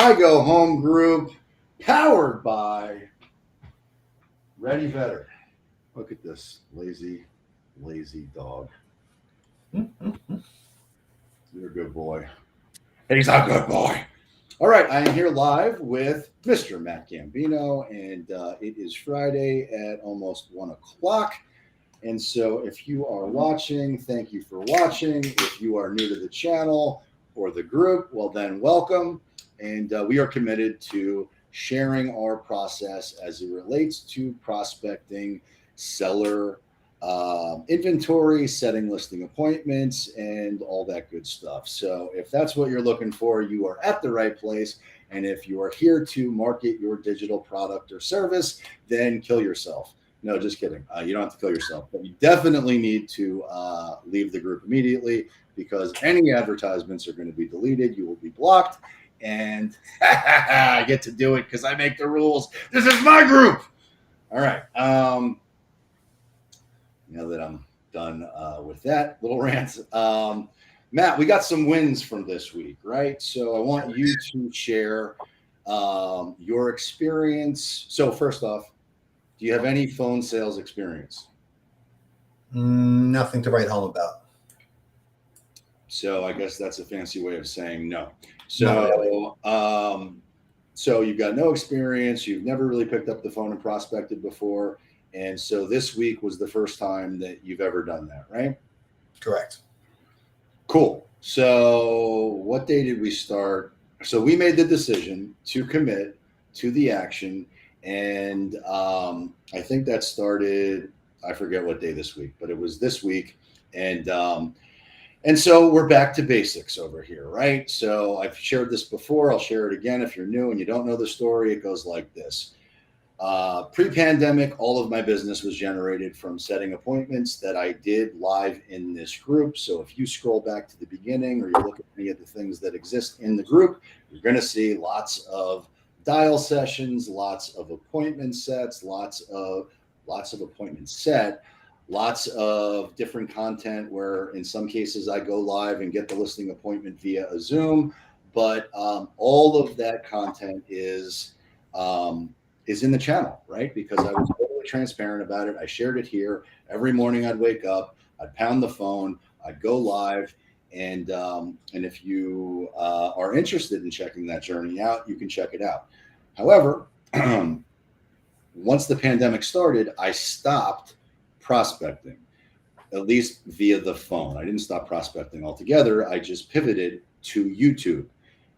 Igoe Home Group, powered by Ready Vetter. Look at this lazy, lazy dog. You're a good boy. He's a good boy. All right, I am here live with Mr. Matt Gambino, and it is Friday at almost 1 o'clock. And so, if you are watching, thank you for watching. If you are new to the channel or the group, well, then welcome. And we are committed to sharing our process as it relates to prospecting, seller inventory, setting listing appointments, and all that good stuff. So if that's what you're looking for, you are at the right place. And if you are here to market your digital product or service, then kill yourself. No, just kidding. You don't have to kill yourself, but you definitely need to leave the group immediately, because any advertisements are going to be deleted. You will be blocked. And I get to do it because I make the rules. This is my group. All right. Now that I'm done with that little rant, Matt, we got some wins from this week, right? So I want you to share your experience. So first off, do you have any phone sales experience? Nothing to write home about. So I guess that's a fancy way of saying no. So, so you've got no experience. You've never really picked up the phone and prospected before. And so this week was the first time that you've ever done that, right? Correct. Cool. So what day did we start? So we made the decision to commit to the action. And I think that started, I forget what day this week, but it was this week. And so we're back to basics over here, right? So I've shared this before. I'll share it again. If you're new and you don't know the story, it goes like this. Pre-pandemic, all of my business was generated from setting appointments that I did live in this group. So if you scroll back to the beginning or you look at any of the things that exist in the group, you're going to see lots of dial sessions, lots of appointment sets, lots of appointments set. Lots of different content where in some cases I go live and get the listing appointment via a Zoom, but all of that content is in the channel, right? Because I was totally transparent about it. I shared it here. Every morning I'd wake up, I'd pound the phone, I'd go live, and if you are interested in checking that journey out, you can check it out. However, once the pandemic started, I stopped prospecting, at least via the phone. I didn't stop prospecting altogether. I just pivoted to YouTube.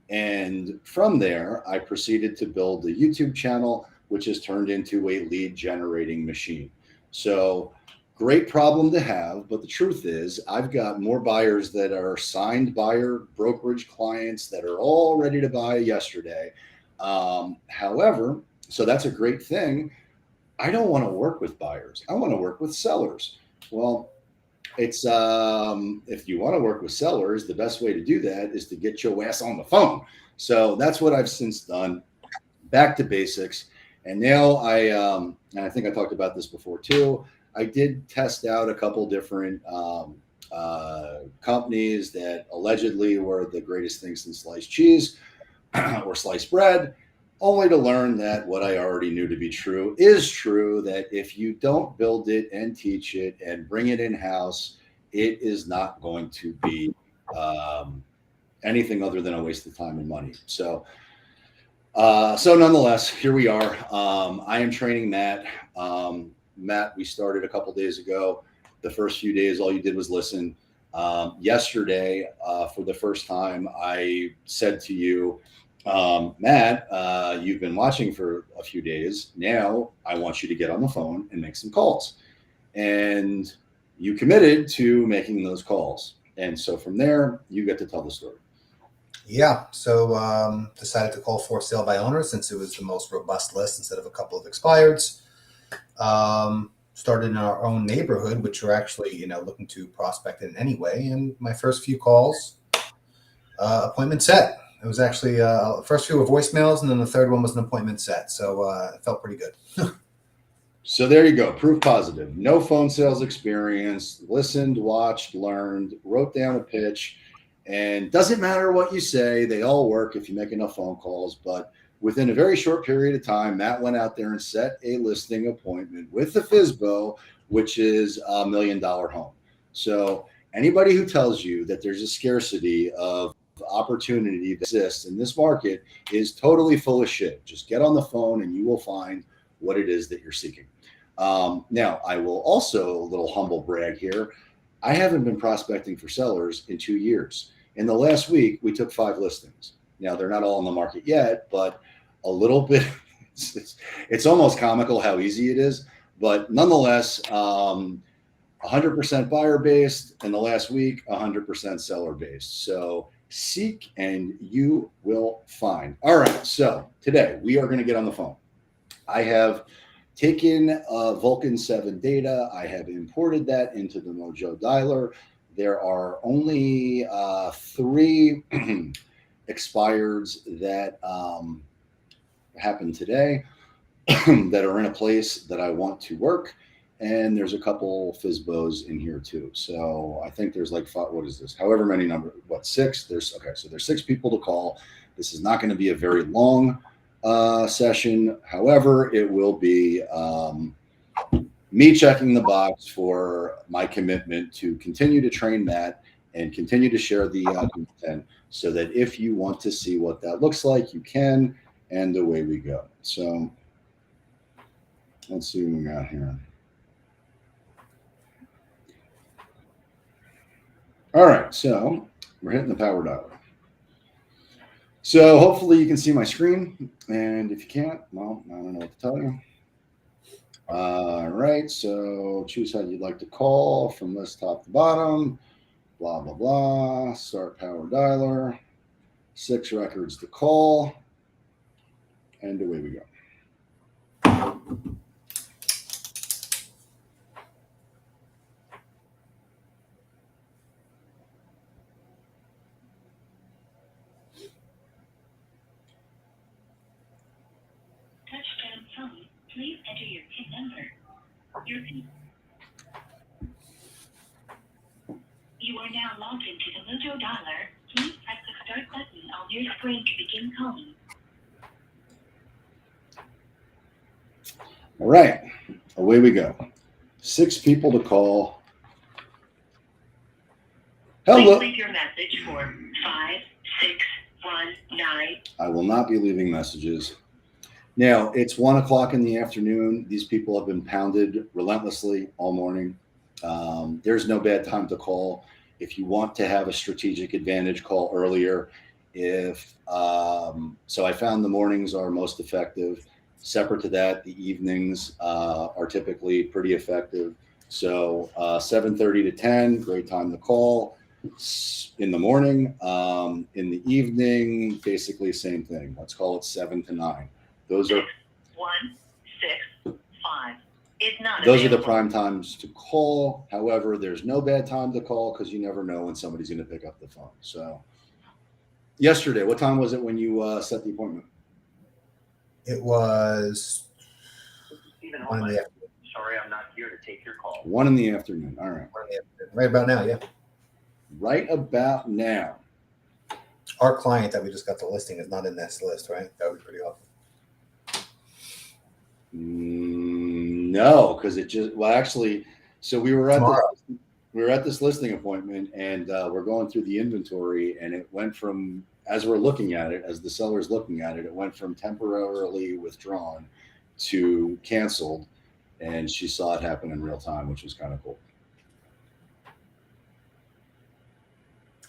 And from there, I proceeded to build the YouTube channel, which has turned into a lead generating machine. So great problem to have. But the truth is, I've got more buyers that are signed buyer brokerage clients that are all ready to buy yesterday. However, so that's a great thing. I don't want to work with buyers. I want to work with sellers. Well, it's if you want to work with sellers, the best way to do that is to get your ass on the phone. So that's what I've since done. Back to basics. And now and I think I talked about this before too. I did test out a couple different companies that allegedly were the greatest things since sliced cheese or sliced bread, only to learn that what I already knew to be true is true, that if you don't build it and teach it and bring it in-house, it is not going to be anything other than a waste of time and money. So nonetheless, here we are. I am training Matt. Matt, we started a couple days ago. The first few days, all you did was listen. Yesterday, for the first time, I said to you, Matt, you've been watching for a few days. Now I want you to get on the phone and make some calls. And you committed to making those calls. And so from there, you get to tell the story. Yeah. So decided to call for sale by owner since it was the most robust list instead of a couple of expireds. Started in our own neighborhood, which we're actually, looking to prospect in anyway. And my first few calls, appointment set. It was actually first few were voicemails, and then the third one was an appointment set. So it felt pretty good. So there you go. Proof positive. No phone sales experience. Listened, watched, learned, wrote down a pitch, And doesn't matter what you say, they all work if you make enough phone calls. But within a very short period of time, Matt went out there and set a listing appointment with the FSBO, which is $1 million home. So anybody who tells you that there's a scarcity of opportunity that exists in this market is totally full of shit. Just get on the phone and you will find what it is that you're seeking. Now, I will also, a little humble brag here, I haven't been prospecting for sellers in 2 years. In the last week, we took 5 listings. Now, they're not all on the market yet, but a little bit, it's almost comical how easy it is. But nonetheless, 100% buyer based, in the last week, 100% seller based. So seek and you will find. All right. So today we are going to get on the phone. I have taken Vulcan 7 data. I have imported that into the Mojo dialer. There are only 3 expireds that happened today that are in a place that I want to work. And there's a couple FSBOs in here too. So I think there's like 5, what is this? However many number, 6? So there's 6 people to call. This is not going to be a very long session. However, it will be me checking the box for my commitment to continue to train Matt and continue to share the content so that if you want to see what that looks like, you can, and away we go. So let's see what we got here. All right, so we're hitting the power dialer. So hopefully you can see my screen, and if you can't, well, I don't know what to tell you. All right, so choose how you'd like to call from list top to bottom, blah, blah, blah, start power dialer, 6 records to call, and away we go. Touchdown phone, please enter your PIN number. You are now logged into the Mojo dialer. Please press the start button on your screen to begin calling. All right, away we go. 6 people to call. Hello. Please leave your message for 5619. I will not be leaving messages. Now, it's 1 o'clock in the afternoon. These people have been pounded relentlessly all morning. There's no bad time to call. If you want to have a strategic advantage, call earlier. So I found the mornings are most effective. Separate to that, the evenings are typically pretty effective. So 7:30 to 10, great time to call. In the morning, in the evening, basically same thing. Let's call it 7 to 9. Those are 165 is not those are the available. prime times to call. However, there's no bad time to call because you never know when somebody's going to pick up the phone. So yesterday, what time was it when you set the appointment? It was Stephen 1 in the afternoon. Sorry, I'm not here to take your call. 1 in the afternoon. All right. 1 in the afternoon. Right about now, yeah. Right about now. Our client that we just got the listing is not in this list, right? That would be pretty awesome. No, because it just actually. So we were at this listing appointment, and we're going through the inventory, and it went from, as we're looking at it, as the seller's looking at it, it went from temporarily withdrawn to canceled, and she saw it happen in real time, which was kind of cool.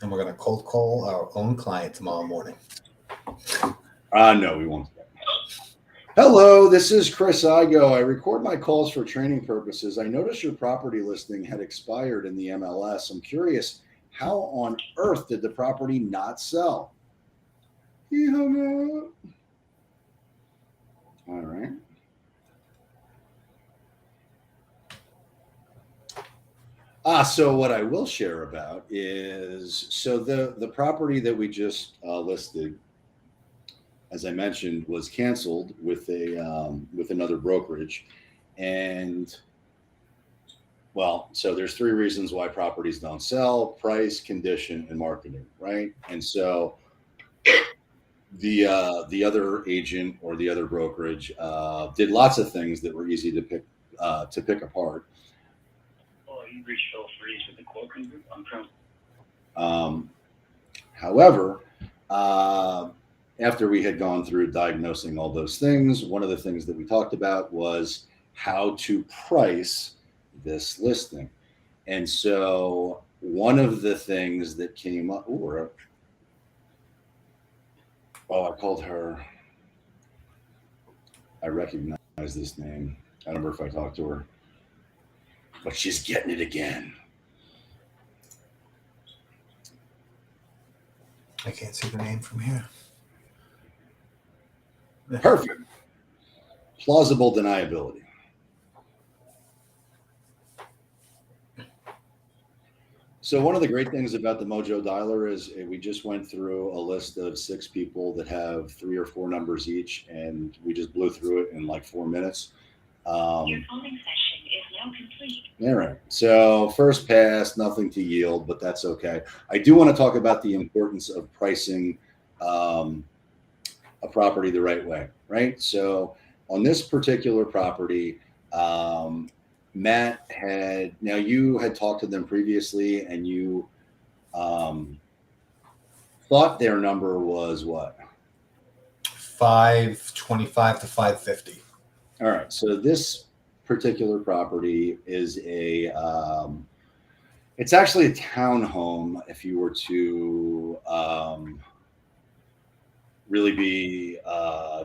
And we're going to cold call our own client tomorrow morning. No, we won't. Hello, this is Chris Igoe. I record my calls for training purposes. I noticed your property listing had expired in the MLS. I'm curious, how on earth did the property not sell? He hung up. All right. So what I will share about is, so the property that we just listed, as I mentioned, was canceled with another brokerage, and Well, so there's three reasons why properties don't sell: price, condition, and marketing, right? And so the other agent or the other brokerage did lots of things that were easy to pick apart. Oh, you reached Phil Freeze with the Quoken Group. I'm from. However, after we had gone through diagnosing all those things, one of the things that we talked about was how to price this listing. And so one of the things that came up, I called her. I recognize this name. I don't remember if I talked to her, but she's getting it again. I can't see the name from here. Perfect. Plausible deniability. So one of the great things about the Mojo Dialer is we just went through a list of 6 people that have 3 or 4 numbers each, and we just blew through it in like 4 minutes. Your calling session is now complete. All right. So first pass, nothing to yield, but that's okay. I do want to talk about the importance of pricing a property the right way, right? So on this particular property, Matt now you had talked to them previously, and you thought their number was what? 525 to 550. All right. So this particular property is it's actually a townhome. If you were to really be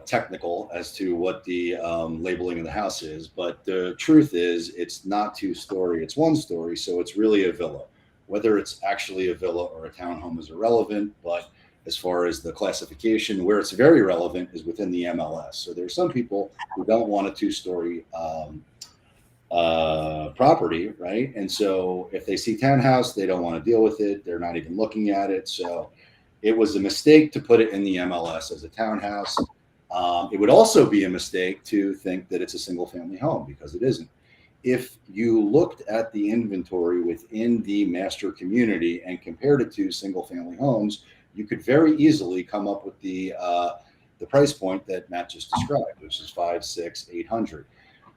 technical as to what the labeling of the house is, but the truth is it's not 2-story, it's 1-story. So it's really a villa. Whether it's actually a villa or a townhome is irrelevant, but as far as the classification, where it's very relevant is within the MLS. So there are some people who don't want a 2-story property, right? And so if they see townhouse, they don't want to deal with it. They're not even looking at it. So it was a mistake to put it in the MLS as a townhouse. It would also be a mistake to think that it's a single family home, because it isn't. If you looked at the inventory within the master community and compared it to single family homes, you could very easily come up with the price point that Matt just described, which is 500, 600, 800.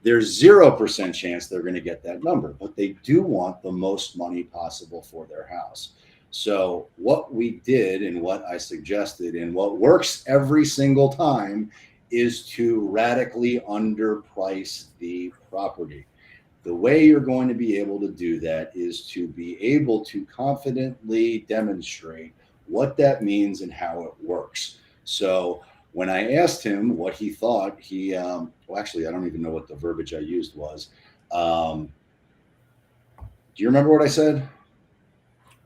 There's 0% chance they're going to get that number, but they do want the most money possible for their house. So what we did and what I suggested and what works every single time is to radically underprice the property. The way you're going to be able to do that is to be able to confidently demonstrate what that means and how it works. So when I asked him what he thought, actually, I don't even know what the verbiage I used was. Do you remember what I said?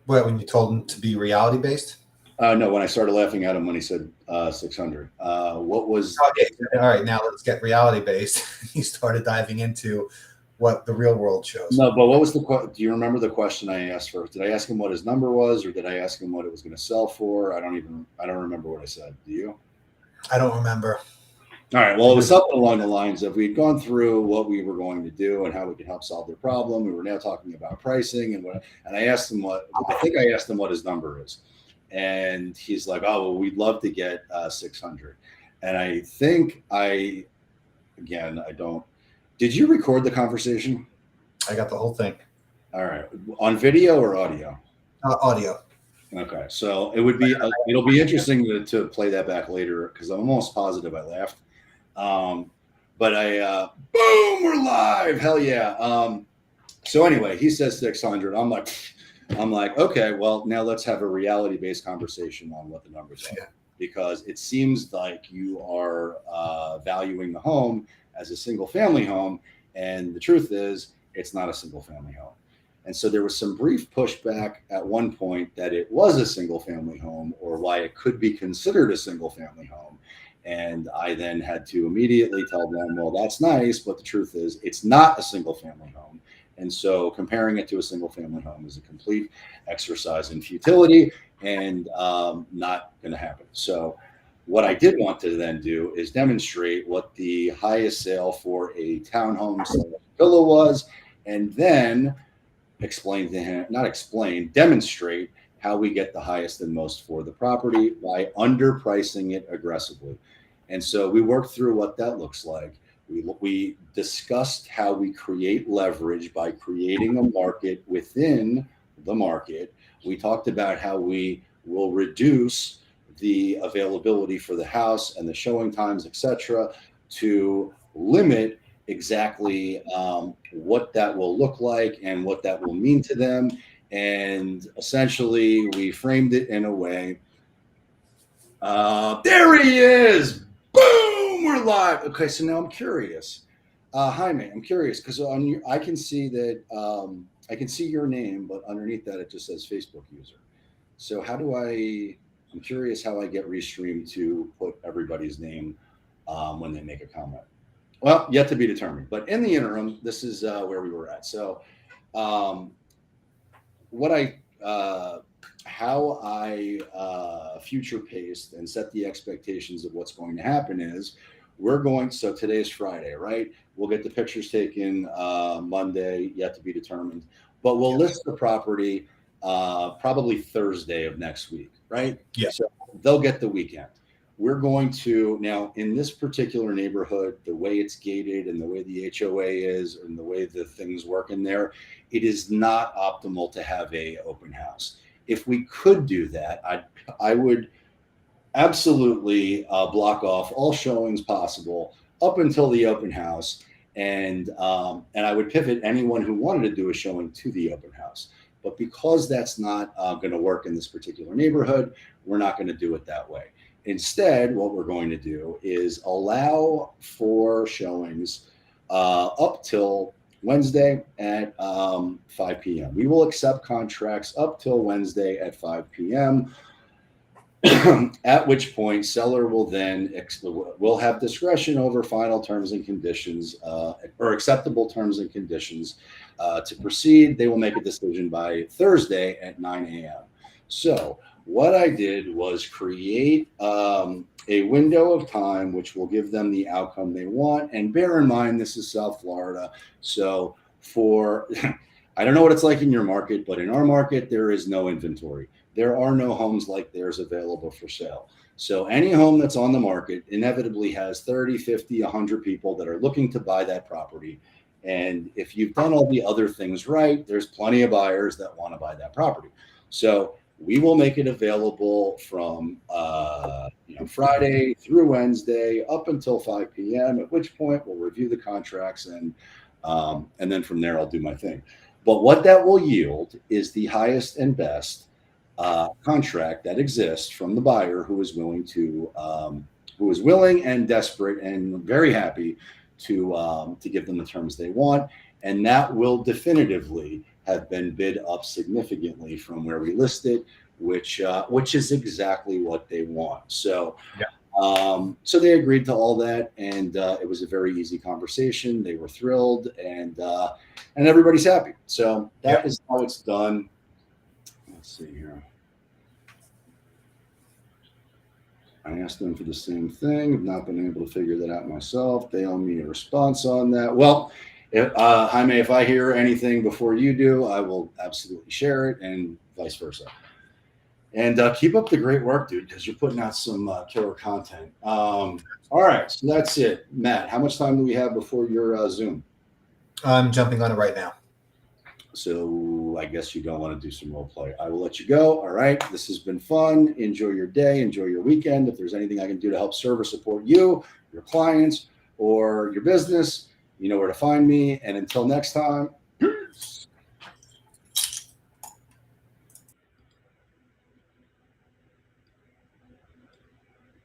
What, when you told him to be reality based? No, when I started laughing at him when he said 600. What was? Okay, all right, now let's get reality based. He started diving into what the real world shows. No, but what was do you remember the question I asked first? Did I ask him what his number was, or did I ask him what it was going to sell for? I don't remember what I said. Do you? I don't remember. All right. Well, it was something along the lines of we'd gone through what we were going to do and how we could help solve their problem. We were now talking about pricing and I asked him I asked him what his number is. And he's like, oh, well, we'd love to get 600. And I think did you record the conversation? I got the whole thing. All right. On video or audio? Audio. Okay. So it'll be interesting to play that back later, because I'm almost positive I laughed. But boom, we're live. Hell yeah. So anyway, he says 600. I'm like, okay, well, now let's have a reality-based conversation on what the numbers are, because it seems like you are valuing the home as a single family home. And the truth is it's not a single family home. And so there was some brief pushback at one point that it was a single family home, or why it could be considered a single family home. And I then had to immediately tell them, well, that's nice, but the truth is it's not a single family home. And so comparing it to a single family home is a complete exercise in futility and not going to happen. So what I did want to then do is demonstrate what the highest sale for a townhome villa was, and then demonstrate how we get the highest and most for the property by underpricing it aggressively. And so we worked through what that looks like. We discussed how we create leverage by creating a market within the market. We talked about how we will reduce the availability for the house and the showing times, etc., to limit exactly what that will look like and what that will mean to them. And essentially, we framed it in a way. There he is! Boom! We're live. Okay, so now I'm curious. Jaime, I'm curious because on your, I can see that I can see your name, but underneath that it just says Facebook user. So how do I? I'm curious how I get Restream to put everybody's name when they make a comment. Well, yet to be determined. But in the interim, this is where we were at. So, how I future paced and set the expectations of what's going to happen is so today's Friday, right? We'll get the pictures taken Monday, yet to be determined, but we'll list the property probably Thursday of next week, right? Yeah. So they'll get the weekend. We're going to now in this particular neighborhood, the way it's gated and the way the HOA is and the way the things work in there, it is not optimal to have a open house. If we could do that, I would absolutely block off all showings possible up until the open house, and I would pivot anyone who wanted to do a showing to the open house. But because that's not going to work in this particular neighborhood, we're not going to do it that way. Instead, what we're going to do is allow for showings up till Wednesday at 5 p.m. We will accept contracts up till Wednesday at 5 p.m., at which point seller will then will have discretion over final terms and conditions or acceptable terms and conditions to proceed. They will make a decision by Thursday at 9 a.m. So what I did was create a window of time which will give them the outcome they want. And bear in mind, this is South Florida. So for, I don't know what it's like in your market, but in our market, there is no inventory. There are no homes like theirs available for sale. So any home that's on the market inevitably has 30, 50, 100 people that are looking to buy that property. And if you've done all the other things right, there's plenty of buyers that want to buy that property. So we will make it available from Friday through Wednesday up until 5 p.m., at which point we'll review the contracts and then from there I'll do my thing. But what that will yield is the highest and best contract that exists from the buyer who is willing and desperate and very happy to give them the terms they want, and that will definitively have been bid up significantly from where we listed, which is exactly what they want. So, so they agreed to all that, and it was a very easy conversation. They were thrilled, and everybody's happy. So that is how it's done. Let's see here. I asked them for the same thing. I've not been able to figure that out myself. They owe me a response on that. Well, Jaime, if I hear anything before you do, I will absolutely share it, and vice versa. And keep up the great work, dude, because you're putting out some killer content. All right, so that's it. Matt, how much time do we have before your Zoom? I'm jumping on it right now. So I guess you don't want to do some role play. I will let you go. All right. This has been fun. Enjoy your day. Enjoy your weekend. If there's anything I can do to help serve or support you, your clients, or your business, you know where to find me. And until next time,